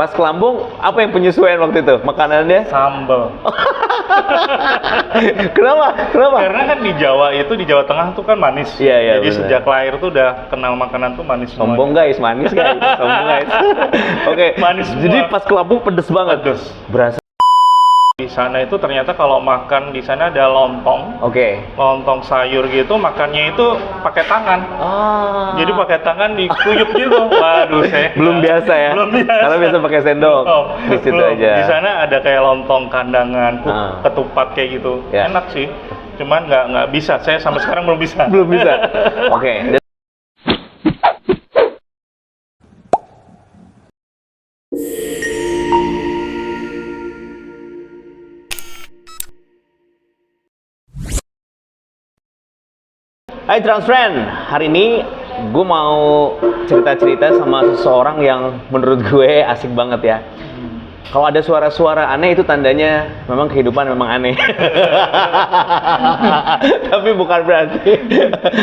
Pas ke Lampung, apa yang penyesuaian waktu itu? Makanannya? Sambal. Kenapa? Karena kan di Jawa itu, di Jawa Tengah tuh kan manis. Iya, Jadi bener. sejak lahir tuh udah kenal makanan tuh manis semuanya. Sombong guys, manis guys. Sombong guys. Oke, Manis semua. jadi pas ke Lampung pedes banget. Pedes. Berasa. Di sana itu ternyata kalau makan di sana ada lontong. Oke. Lontong sayur gitu, makannya itu pakai tangan. Ah. Jadi pakai tangan dikuyup gitu. Waduh, saya Belum biasa ya? Belum biasa. Karena biasa pakai sendok. Oh, Di situ belum. aja. Di sana ada kayak lontong kandangan, ketupat kayak gitu. Ya. Enak sih. Cuman nggak bisa. Saya sampai sekarang belum bisa. Belum bisa. Oke. Hai Trans Friend, hari ini gue mau cerita-cerita sama seseorang yang menurut gue asik banget ya. Kalau ada suara-suara aneh itu tandanya memang kehidupan memang aneh. Tapi bukan berarti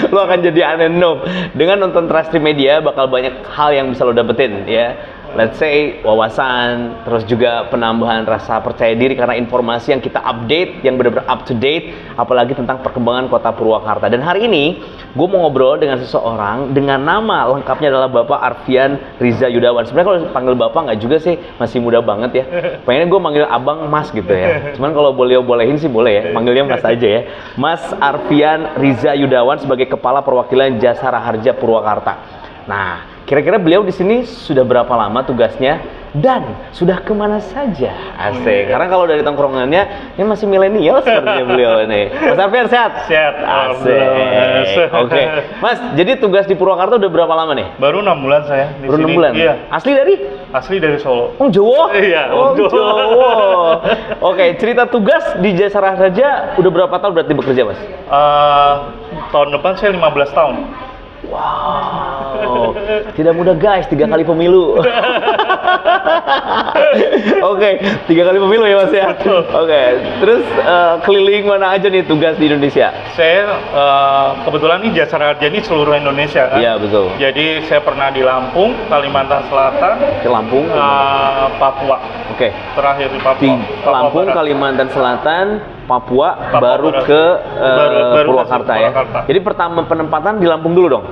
lo akan jadi aneh, no. Dengan nonton Truststream Media bakal banyak hal yang bisa lo dapetin ya. Let's say wawasan, terus juga penambahan rasa percaya diri karena informasi yang kita update, yang benar-benar up to date, apalagi tentang perkembangan kota Purwakarta. Dan hari ini, gue mau ngobrol dengan seseorang dengan nama lengkapnya adalah Bapak Arfian Riza Yudawan. Sebenarnya kalau panggil Bapak nggak juga sih, masih muda banget ya. Pengennya gue manggil Abang Mas gitu ya. Cuman kalau bolehin sih boleh ya, panggilnya Mas aja ya. Mas Arfian Riza Yudawan sebagai Kepala Perwakilan Jasara Harja Purwakarta. Nah, kira-kira beliau di sini sudah berapa lama tugasnya dan sudah kemana saja? Asik. Karena kalau dari tongkrongannya ini masih milenial sepertinya beliau ini. Mas Arfian sehat? Sehat. Asik. Oke. Mas, jadi tugas di Purwakarta udah berapa lama nih? Baru 6 bulan saya di Baru 6 sini. bulan? Iya. Asli dari? Asli dari Solo. Oh, Jawa? Iya, Oh, Jawa. Jawa. Oke, cerita tugas di Jasara Harja udah berapa tahun berarti bekerja, Mas? Tahun depan saya 15 tahun. Wow, tidak mudah guys, 3 kali pemilu. Oke, 3 kali pemilu ya Mas ya. Oke, terus keliling mana aja nih tugas di Indonesia? Saya kebetulan nih Jasara Harja ini seluruh Indonesia kan. Iya betul. Jadi saya pernah di Lampung, Kalimantan Selatan, Ke Lampung. Papua. Oke. Terakhir di Papua. Di Papua Lampung, Barat. Kalimantan Selatan, Papua, Papua baru Barat. ke Baru Purwakarta ke ya. Purwakarta. Jadi pertama penempatan di Lampung dulu dong.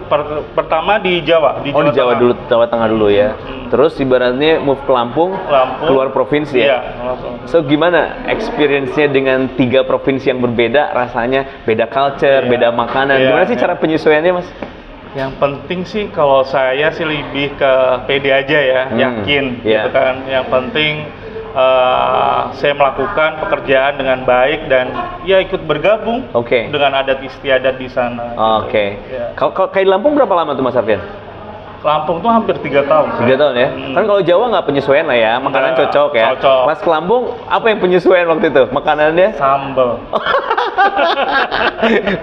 Pertama di Jawa. Oh di Jawa Tengah. dulu, Jawa Tengah dulu ya. Terus ibaratnya move ke Lampung, keluar provinsi ya. Iya, langsung. So gimana experience-nya dengan 3 provinsi yang berbeda, rasanya beda culture, Iya. beda makanan. Iya, Gimana sih iya. cara penyesuaiannya, Mas? Yang penting sih kalau saya sih lebih ke pede aja ya, yakin iya. gitu kan. Yang penting saya melakukan pekerjaan dengan baik dan ya ikut bergabung Oke. dengan adat istiadat di sana. Oke. Gitu. Ya. Kalau kayak di Lampung berapa lama tuh Mas Arfian? Lampung tuh hampir 3 tahun. 3 tahun ya? Kan kalau Jawa nggak penyesuaian lah ya, makanan Nggak, cocok ya. cocok. Pas ke Lampung, apa yang penyesuaian waktu itu? Makanannya? Sambal.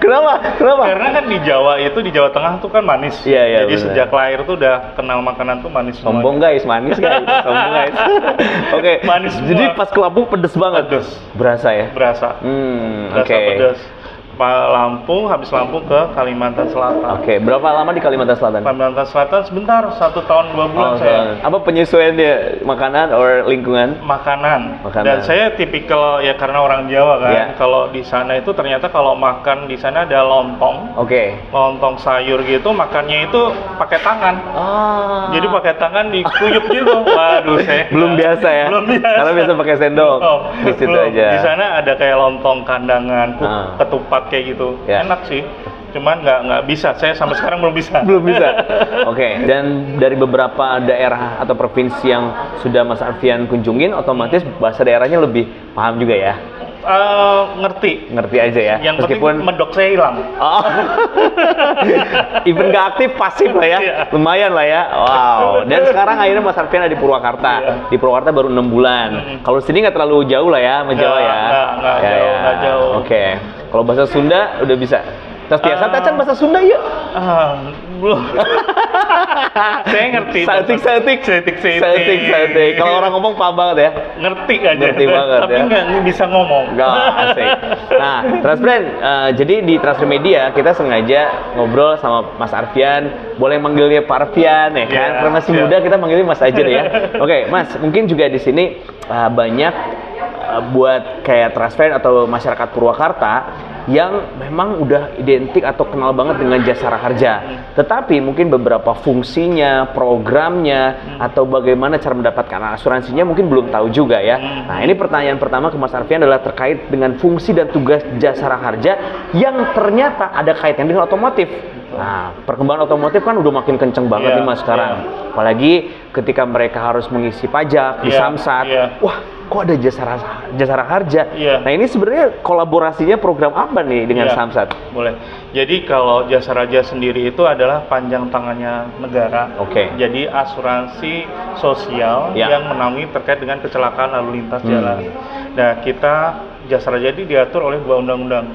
Kenapa? Karena kan di Jawa itu, di Jawa Tengah tuh kan manis. Iya, iya, Jadi bener. sejak lahir tuh udah kenal makanan tuh manis semuanya. Sombong guys, manis guys. Sombong guys. Oke. Manis semua. Jadi pas ke Lampung pedes banget. Pedes. Berasa ya? Berasa. Oke. Pedas. Lampung, habis Lampung ke Kalimantan Selatan. Oke, berapa lama di Kalimantan Selatan? Kalimantan Selatan sebentar, 1 tahun 2 bulan saya. Apa penyesuaiannya? Makanan or lingkungan? Makanan. Makanan. Dan saya tipikal ya karena orang Jawa kan. Iya. Kalau di sana itu ternyata kalau makan di sana ada lontong. Oke. Lontong sayur gitu, makannya itu pakai tangan. Ah. Jadi pakai tangan dikuyup gitu. Waduh, saya Belum biasa ya? Belum biasa. Karena biasa pakai sendok. Di situ belum. aja. Di sana ada kayak lontong kandangan, ketupat kayak gitu. Ya. Enak sih. Cuman nggak bisa. Saya sampai sekarang belum bisa. Belum bisa. Oke. Dan dari beberapa daerah atau provinsi yang sudah Mas Arfian kunjungin, otomatis bahasa daerahnya lebih paham juga ya? Ngerti aja ya. Yang Meskipun penting medok saya hilang. Oh. Even nggak aktif, pasif lah ya. Iya. Lumayan lah ya. Wow. Dan sekarang akhirnya Mas Arfian ada di Purwakarta. Iya. Di Purwakarta baru 6 bulan. Kalau sini nggak terlalu jauh lah ya sama Jawa ya. Nggak jauh. Oke. Kalau bahasa Sunda udah bisa. Tas biasa tacan bahasa Sunda yuk. Belum. Saya ngerti. Saltik. Kalau orang ngomong paham banget ya. Ngerti aja. Ngerti banget Tapi ya. nggak bisa ngomong. Enggak asik. Nah, Transbrand, jadi di Transmedia kita sengaja ngobrol sama Mas Arfian. Boleh manggilnya Pak Arfian ya kan? Yeah, Karena masih muda kita manggilnya Mas aja deh ya. Oke, Mas, mungkin juga di sini banyak buat kayak Transbrand atau masyarakat Purwakarta yang memang udah identik atau kenal banget dengan Jasara Harja. Tetapi mungkin beberapa fungsinya, programnya, atau bagaimana cara mendapatkan asuransinya mungkin belum tahu juga ya. Nah, ini pertanyaan pertama ke Mas Arfian adalah terkait dengan fungsi dan tugas Jasara Harja yang ternyata ada kaitannya dengan otomotif. Nah, perkembangan otomotif kan udah makin kenceng banget nih Mas sekarang. Apalagi ketika mereka harus mengisi pajak di Samsat. Wah, kok ada Jasara Harja? Nah, ini sebenarnya kolaborasinya program apa nih dengan Samsat? Boleh. Jadi kalau Jasara Harja sendiri itu adalah panjang tangannya negara. Jadi asuransi sosial yang menaungi terkait dengan kecelakaan lalu lintas jalan. Nah, kita Jasara Harja ini diatur oleh dua undang-undang,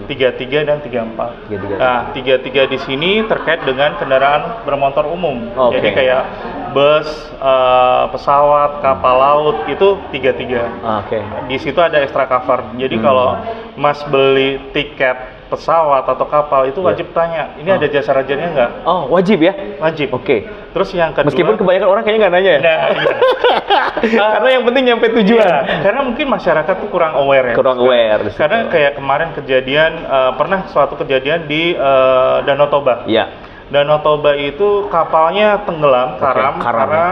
33 dan 34. Nah, 33 di sini terkait dengan kendaraan bermotor umum. Jadi kayak bus, pesawat, kapal laut itu 33. Di situ ada extra cover. Jadi kalau Mas beli tiket pesawat atau kapal itu wajib tanya, ini ada Jasara Harjanya nggak? Oh, wajib ya? Wajib. Terus yang kedua, meskipun kebanyakan orang kayaknya nggak nanya ya? Nah, karena yang penting nyampe tujuan. Karena mungkin masyarakat tuh kurang aware ya. Kurang aware. Karena kayak kemarin kejadian, pernah suatu kejadian di Danau Toba. Danau Toba itu kapalnya tenggelam, karam karena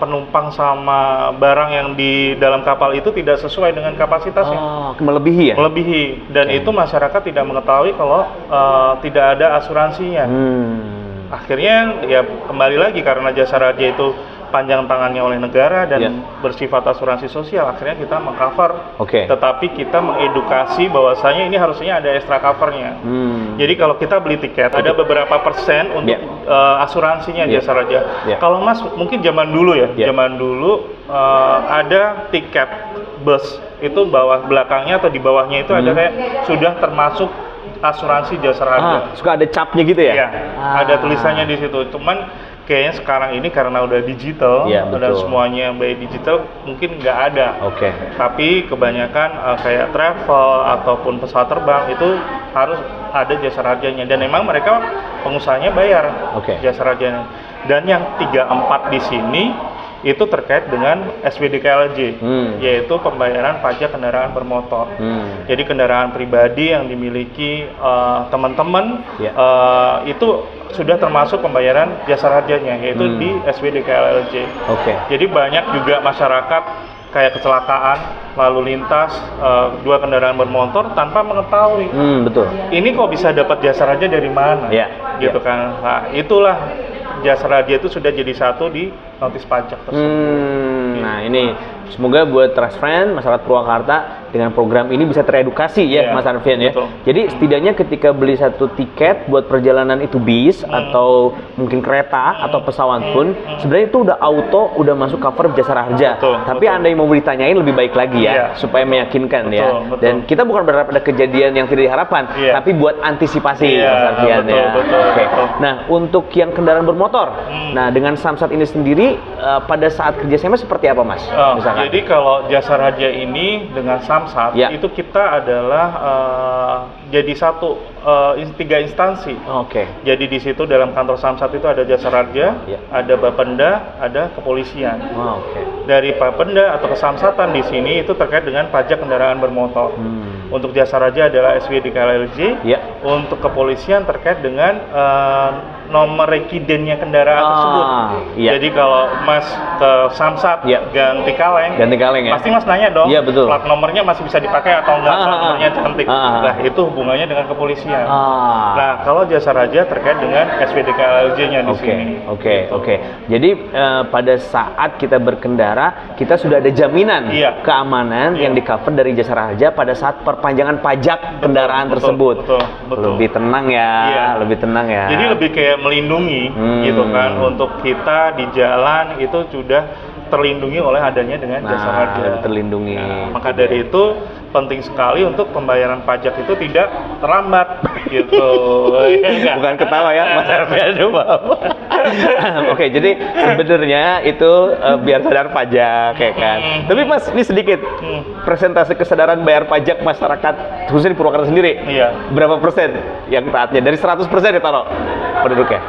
penumpang sama barang yang di dalam kapal itu tidak sesuai dengan kapasitasnya. Melebihi ya? Melebihi. Dan itu masyarakat tidak mengetahui kalau tidak ada asuransinya. Akhirnya ya kembali lagi karena Jasara Harja itu panjang tangannya oleh negara dan bersifat asuransi sosial, akhirnya kita mengcover. Tetapi kita mengedukasi bahwasanya ini harusnya ada extra covernya. Jadi kalau kita beli tiket ada beberapa persen untuk asuransinya Jasara Harja. Kalau Mas mungkin zaman dulu zaman dulu ada tiket bus itu belakangnya atau di bawahnya itu ada kayak sudah termasuk asuransi Jasara Harja. Suka ada capnya gitu ya? Ada tulisannya di situ. Cuman kayaknya sekarang ini karena udah digital dan semuanya by digital mungkin nggak ada. Tapi kebanyakan kayak travel ataupun pesawat terbang itu harus ada Jasara Harjanya, dan memang mereka pengusahanya bayar Jasara Harjanya. Dan yang 34 di sini itu terkait dengan SPDKLJ, yaitu pembayaran pajak kendaraan bermotor. Jadi kendaraan pribadi yang dimiliki teman-teman itu sudah termasuk pembayaran Jasara Harjanya, yaitu di SPDKLJ. Jadi banyak juga masyarakat kayak kecelakaan lalu lintas dua kendaraan bermotor tanpa mengetahui. Ini kok bisa dapat Jasara Harja dari mana? Gitu kan. Nah, itulah Jasara Harja itu sudah jadi satu di notis pajak tersebut. Nah, ini semoga buat Transfriend masyarakat Purwakarta dengan program ini bisa teredukasi ya, Mas Arfian ya. Jadi setidaknya ketika beli satu tiket buat perjalanan itu bis atau mungkin kereta atau pesawat pun sebenarnya itu udah masuk cover Jasara Harja. Tapi Anda yang mau ditanyain lebih baik lagi ya, supaya meyakinkan ya. Dan kita bukan berharap ada kejadian yang tidak diharapkan, tapi buat antisipasi Mas Arfian ya. Nah, untuk yang kendaraan bermotor, nah dengan Samsat ini sendiri pada saat kerjasama seperti apa Mas? Jadi kalau Jasara Harja ini dengan Samsat itu kita adalah jadi satu tiga instansi. Jadi di situ dalam kantor Samsat itu ada Jasara Harja, ada Bapenda, ada kepolisian. Dari Bapenda atau kesamsatan di sini itu terkait dengan pajak kendaraan bermotor. Untuk Jasara Harja adalah SPDKLJ. Untuk kepolisian terkait dengan nomor rekidennya kendaraan tersebut. Jadi kalau Mas ke Samsat ganti kaleng ya. Pasti Mas nanya dong, plat nomornya masih bisa dipakai atau enggak, plat nomornya cantik. Nah, itu hubungannya dengan kepolisian. Nah, kalau Jasara Harja terkait dengan SPDKLJ-nya di sini. Jadi pada saat kita berkendara, kita sudah ada jaminan keamanan yang di-cover dari Jasara Harja pada saat perpanjangan pajak kendaraan tersebut. Lebih tenang ya, lebih tenang ya. Jadi lebih kayak melindungi gitu kan, untuk kita di jalan itu sudah terlindungi oleh adanya dengan Jasara Harja. Terlindungi. Maka dari itu penting sekali untuk pembayaran pajak itu tidak terlambat. gitu. Bukan ketawa ya, Mas Arfian. Oke, jadi sebenarnya itu biar sadar pajak ya kan. Tapi Mas, ini sedikit presentase kesadaran bayar pajak masyarakat khususnya di Purwakarta sendiri. Iya. Berapa persen yang taatnya? Dari 100% ya taruh penduduknya?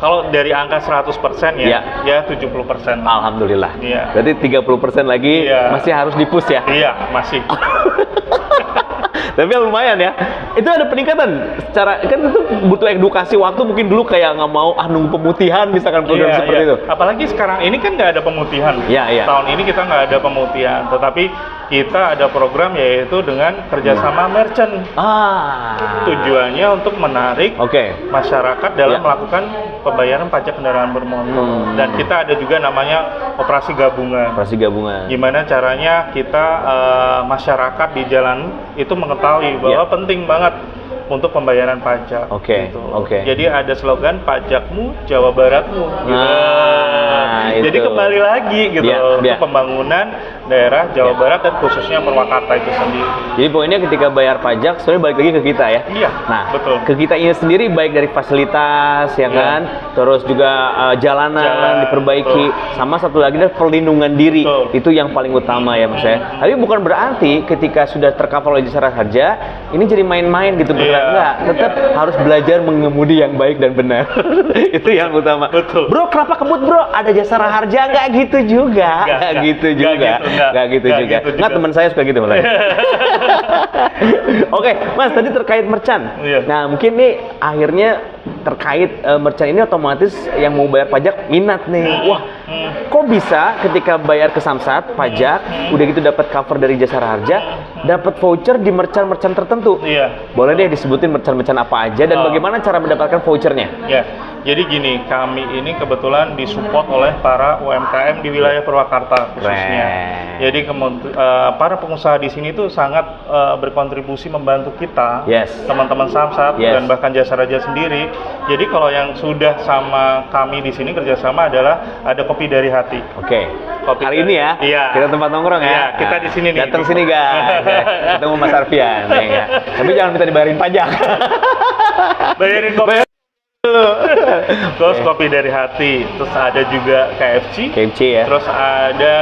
Kalau dari angka 100% ya 70%. Alhamdulillah. Iya. Berarti 30% lagi masih harus di-push ya? Iya, masih. Tapi lumayan ya. Itu ada peningkatan secara, kan itu butuh edukasi waktu, mungkin dulu kayak nggak mau nunggu pemutihan misalkan program seperti itu. Apalagi sekarang ini kan nggak ada pemutihan. Iya. Tahun ini kita nggak ada pemutihan, tetapi kita ada program yaitu dengan kerjasama merchant. Tujuannya untuk menarik masyarakat dalam melakukan pembayaran pajak kendaraan bermotor. Dan kita ada juga namanya operasi gabungan. Operasi gabungan. Gimana caranya kita masyarakat di jalan itu mengetahui bahwa penting banget untuk pembayaran pajak. Gitu. Jadi ada slogan pajakmu Jawa Baratmu. Jadi kembali lagi gitu untuk pembangunan daerah Jawa Barat dan khususnya Purwakarta itu sendiri. Jadi poinnya ketika bayar pajak sebenarnya balik lagi ke kita ya. Iya. Nah, betul. Ke kita ini sendiri baik dari fasilitas ya kan, terus juga jalanan diperbaiki, sama satu lagi adalah perlindungan diri. Itu yang paling utama ya Mas ya. Tapi bukan berarti ketika sudah tercover oleh jasa harja ini jadi main-main gitu. Enggak, tetap harus belajar mengemudi yang baik dan benar. Itu yang utama. Betul. Bro, kenapa kebut bro? Ada jasa harja? Enggak gitu juga. Enggak gitu juga. Enggak, teman saya suka gitu malah. Oke, Mas, tadi terkait merchant. Nah, mungkin nih akhirnya terkait merchant ini otomatis yang mau bayar pajak minat nih. Wah, kok bisa ketika bayar ke Samsat pajak, udah gitu dapat cover dari jasa harja, dapat voucher di merchant-merchant tertentu. Boleh deh disebutin merchant-merchant apa aja dan bagaimana cara mendapatkan vouchernya? Jadi gini, kami ini kebetulan disupport oleh para UMKM di wilayah Purwakarta khususnya. Jadi para pengusaha di sini tuh sangat berkontribusi membantu kita, teman-teman Samsat dan bahkan jasa raja sendiri. Jadi kalau yang sudah sama kami di sini kerjasama adalah ada kopi dari hati. Hari ini ya, kita tempat nongkrong ya. Kita di sini nih. Datang sini guys, ketemu Mas Arfian. Tapi jangan minta dibayarin pajak. Bayarin kopi. Terus kopi dari hati, terus ada juga KFC ya. Terus ada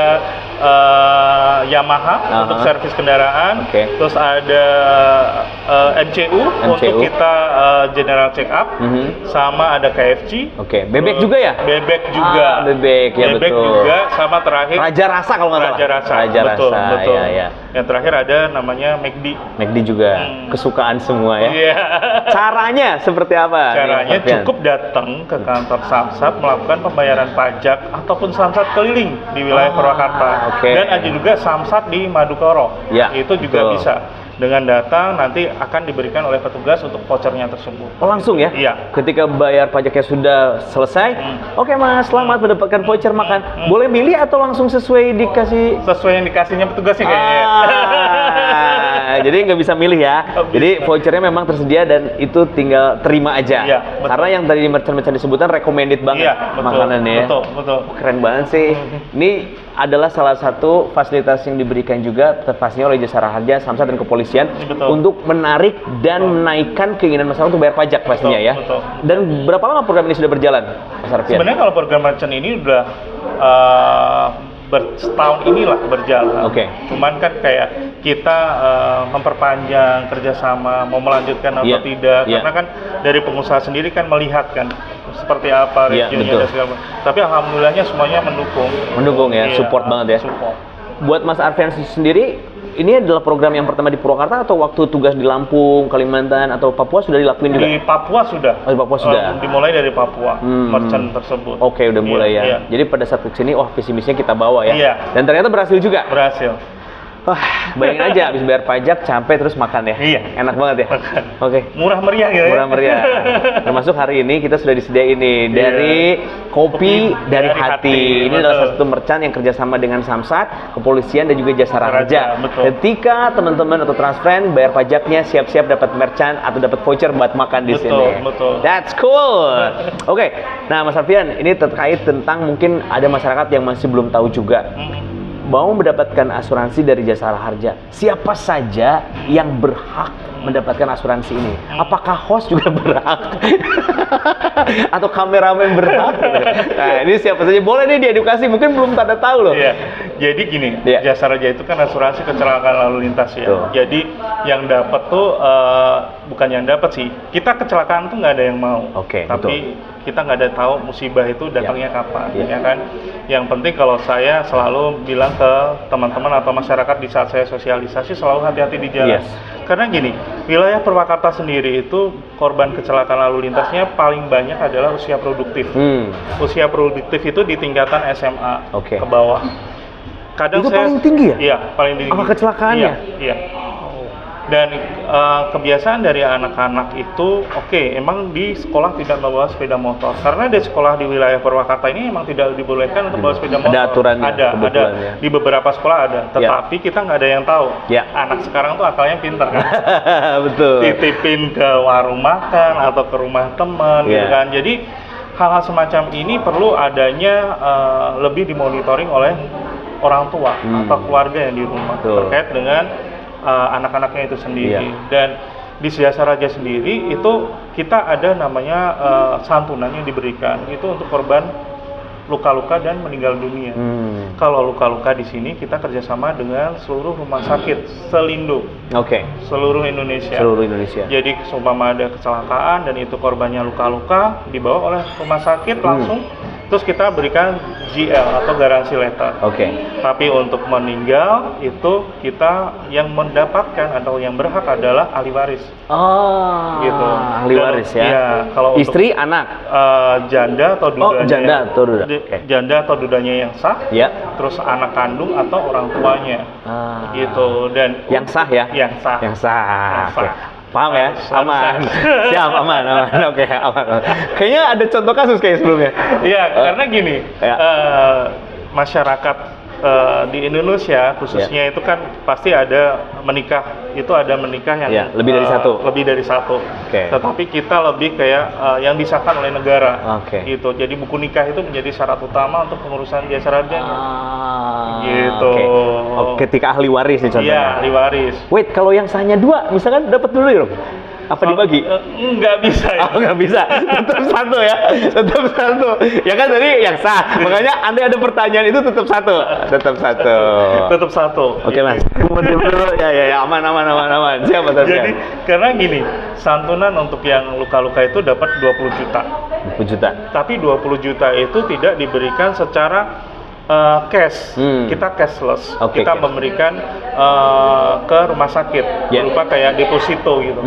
Yamaha untuk servis kendaraan, terus ada MCU untuk kita general check up, sama ada KFC. Bebek juga ya? Bebek juga. Bebek betul. Juga, sama terakhir Raja Rasa kalau nggak salah. Raja Rasa. Betul. Ya. Yang terakhir ada namanya McD. McD juga kesukaan semua ya. Caranya seperti apa? Caranya cukup datang ke kantor Samsat melakukan pembayaran pajak ataupun Samsat keliling di wilayah Purwakarta. Dan ada juga Samsat di Madukoro. Itu juga bisa. Dengan datang nanti akan diberikan oleh petugas untuk vouchernya tersebut. Langsung ya? Iya. Ketika bayar pajaknya sudah selesai, oke Mas, selamat mendapatkan voucher makan. Boleh milih atau langsung sesuai dikasih? Sesuai yang dikasihnya petugasnya kayaknya. Jadi nggak bisa milih ya. Jadi vouchernya memang tersedia dan itu tinggal terima aja. Karena yang tadi merchant-merchant disebutkan recommended banget makanannya. Betul. Keren banget sih. Ini adalah salah satu fasilitas yang diberikan juga pastinya oleh jasa harja, Samsat dan kepolisian untuk menarik dan menaikkan keinginan masyarakat untuk bayar pajak pastinya ya. Dan berapa lama program ini sudah berjalan, Mas Arfian? Sebenarnya kalau program merchant ini udah setahun inilah berjalan. Cuman kan kayak kita memperpanjang kerjasama, mau melanjutkan atau tidak, karena kan dari pengusaha sendiri kan melihat kan seperti apa reviewnya dan segala macam. Tapi alhamdulillahnya semuanya mendukung ya, support banget ya. Buat Mas Arfian sendiri, ini adalah program yang pertama di Purwakarta atau waktu tugas di Lampung, Kalimantan atau Papua sudah dilakuin juga? Di Papua sudah. Di Papua sudah. Dimulai dari Papua, merchant tersebut. Udah mulai ya. Jadi pada saat kesini, visi misinya kita bawa ya. Dan ternyata berhasil juga. Berhasil. Wah, bayangin aja habis bayar pajak capek terus makan ya. Enak banget ya. Murah meriah gitu ya. Murah meriah. Termasuk hari ini kita sudah disediain ini dari kopi dari hati. Ini adalah salah satu merchant yang kerjasama dengan Samsat, kepolisian dan juga jasa harja. Ketika teman-teman atau transfriend bayar pajaknya, siap-siap dapat merchant atau dapat voucher buat makan di sini. That's cool. Nah Mas Arfian, ini terkait tentang mungkin ada masyarakat yang masih belum tahu juga. Mau mendapatkan asuransi dari jasa harja, siapa saja yang berhak mendapatkan asuransi ini? Apakah host juga berhak? Atau kameramen berhak? Nah, ini siapa saja boleh nih diedukasi, mungkin belum pada tahu loh. Iya. Jadi gini, Jasa Raja itu kan asuransi kecelakaan lalu lintas ya. Tuh. Jadi yang dapat tuh bukan yang dapat sih. Kita kecelakaan tuh nggak ada yang mau. Oke, tapi kita nggak ada tahu musibah itu datangnya kapan, ya kan? Yang penting kalau saya selalu bilang ke teman-teman atau masyarakat di saat saya sosialisasi selalu hati-hati di jalan. Karena gini, wilayah Purwakarta sendiri itu korban kecelakaan lalu lintasnya paling banyak adalah usia produktif. Usia produktif itu di tingkatan SMA ke bawah. Kadang itu paling tinggi ya? Iya, paling tinggi. Apa kecelakaannya? Iya. Dan kebiasaan dari anak-anak itu, emang di sekolah tidak membawa sepeda motor. Karena di sekolah di wilayah Purwakarta ini emang tidak dibolehkan untuk bawa sepeda motor. Ada aturannya? Ada. Di beberapa sekolah ada. Tetapi kita nggak ada yang tahu. Anak sekarang tuh akalnya pintar kan? Betul. Titipin ke warung makan atau ke rumah teman, gitu kan. Jadi hal-hal semacam ini perlu adanya lebih dimonitoring oleh orang tua atau keluarga yang di rumah terkait dengan anak-anaknya itu sendiri. Dan di Jasa Raja sendiri itu kita ada namanya santunan yang diberikan itu untuk korban luka-luka dan meninggal dunia. Kalau luka-luka di sini kita kerjasama dengan seluruh rumah sakit Selindo. Seluruh Indonesia. Jadi seumpama ada kecelakaan dan itu korbannya luka-luka dibawa oleh rumah sakit langsung. Terus kita berikan GL atau garansi letter. Tapi untuk meninggal itu kita yang mendapatkan atau yang berhak adalah ahli waris. Gitu. Ahli waris ya. Iya, kalau istri, anak, janda atau dudanya. Janda atau dudanya yang sah. Terus anak kandung atau orang tuanya. Gitu. Dan yang sah ya? Yang sah. Paham ya? Aman. Siap, aman. Oke, aman. Kayaknya ada contoh kasus kayak sebelumnya. Iya, karena gini, masyarakat di Indonesia khususnya itu kan pasti ada menikah. Itu ada menikah yang lebih dari satu. Tetapi kita lebih kayak yang disahkan oleh negara. Gitu. Jadi buku nikah itu menjadi syarat utama untuk pengurusan Jasa Rajanya. Gitu. Ketika ahli waris nih contohnya. Iya, ahli waris. Wait, kalau yang sahnya 2, misalkan dapat dulu ya, apa dibagi? Nggak bisa ya. Nggak bisa. Tetap satu ya. Tetap satu. Ya kan tadi yang sah. Makanya Anda ada pertanyaan itu tetap satu. Tetap satu. Oke, Mas. Ya, aman. Siapa tadi? Jadi, karena gini, santunan untuk yang luka-luka itu dapat 20 juta. 20 juta. Tapi 20 juta itu tidak diberikan secara cash, kita cashless. Kita memberikan ke rumah sakit berupa kayak deposito gitu.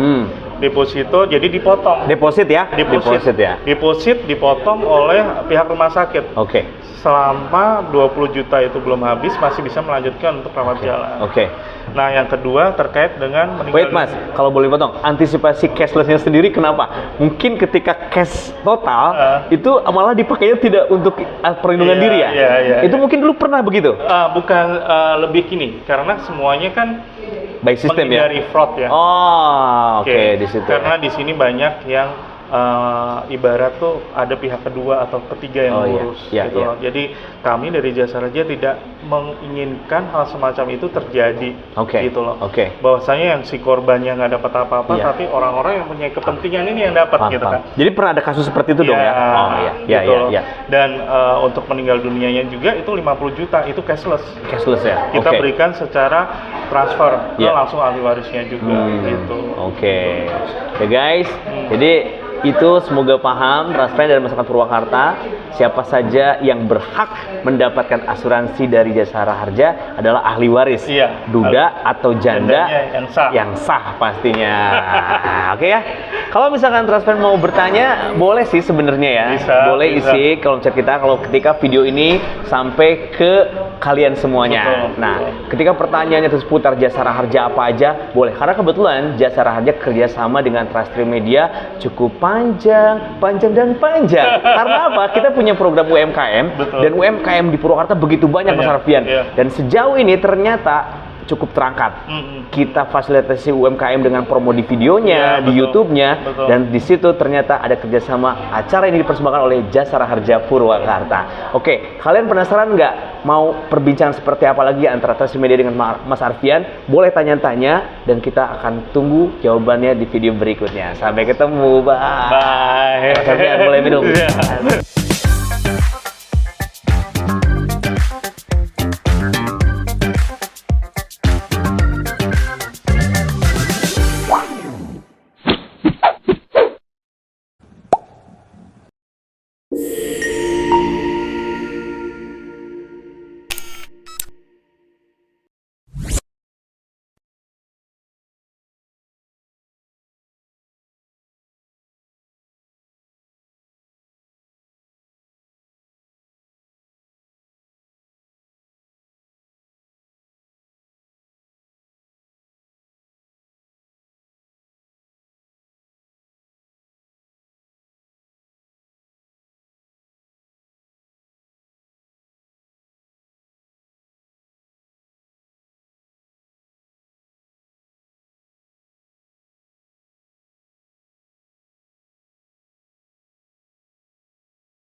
Deposito jadi dipotong. Deposit ya? Deposit dipotong oleh pihak rumah sakit. Selama 20 juta itu belum habis masih bisa melanjutkan untuk rawat jalan. Nah, yang kedua terkait dengan meninggal. Wait, Mas, kalau boleh potong, antisipasi cashless-nya sendiri kenapa? Mungkin ketika cash total itu malah dipakainya tidak untuk perlindungan diri ya? Itu mungkin dulu pernah begitu? Bukan, lebih gini, karena semuanya kan baik sistem ya? menghindari fraud ya. Di situ. Karena di sini banyak yang ibarat tuh ada pihak kedua atau ketiga yang ngurus gitu loh. Jadi kami dari Jasa Raja tidak menginginkan hal semacam itu terjadi gitu loh. Bahwasanya yang si korbannya nggak dapat apa-apa, tapi orang-orang yang punya kepentingan ini yang dapat gitu kan. Jadi pernah ada kasus seperti itu dong ya? Dan untuk meninggal dunianya juga itu 50 juta itu cashless ya. Kita berikan secara transfer ke langsung ahli warisnya juga gitu. Ya guys, jadi itu semoga paham, transparan dari masyarakat Purwakarta. Siapa saja yang berhak mendapatkan asuransi dari Jasa Raja adalah ahli waris, duda atau janda yang sah pastinya. Oke ya. Kalau misalkan transparan mau bertanya, boleh sih sebenarnya ya. Boleh isi kolom chat kita kalau ketika video ini sampai ke kalian semuanya. Nah, ketika pertanyaannya itu seputar Jasa Raja apa aja, boleh. Karena kebetulan Jasa Raja kerjasama dengan Truststream Media cukup panjang. Karena apa? Kita punya program UMKM dan UMKM di Purwakarta begitu banyak Mas Arfian. Dan sejauh ini ternyata cukup terangkat. Kita fasilitasi UMKM dengan promo di videonya, di YouTube-nya, dan di situ ternyata ada kerjasama. Acara ini dipersembahkan oleh Jasara Harja Purwakarta. Oke, kalian penasaran nggak mau perbincangan seperti apa lagi antara Transmedia dengan Mas Arfian? Boleh tanya-tanya dan kita akan tunggu jawabannya di video berikutnya. Sampai ketemu, bye. Bye. Mas Arfian boleh minum.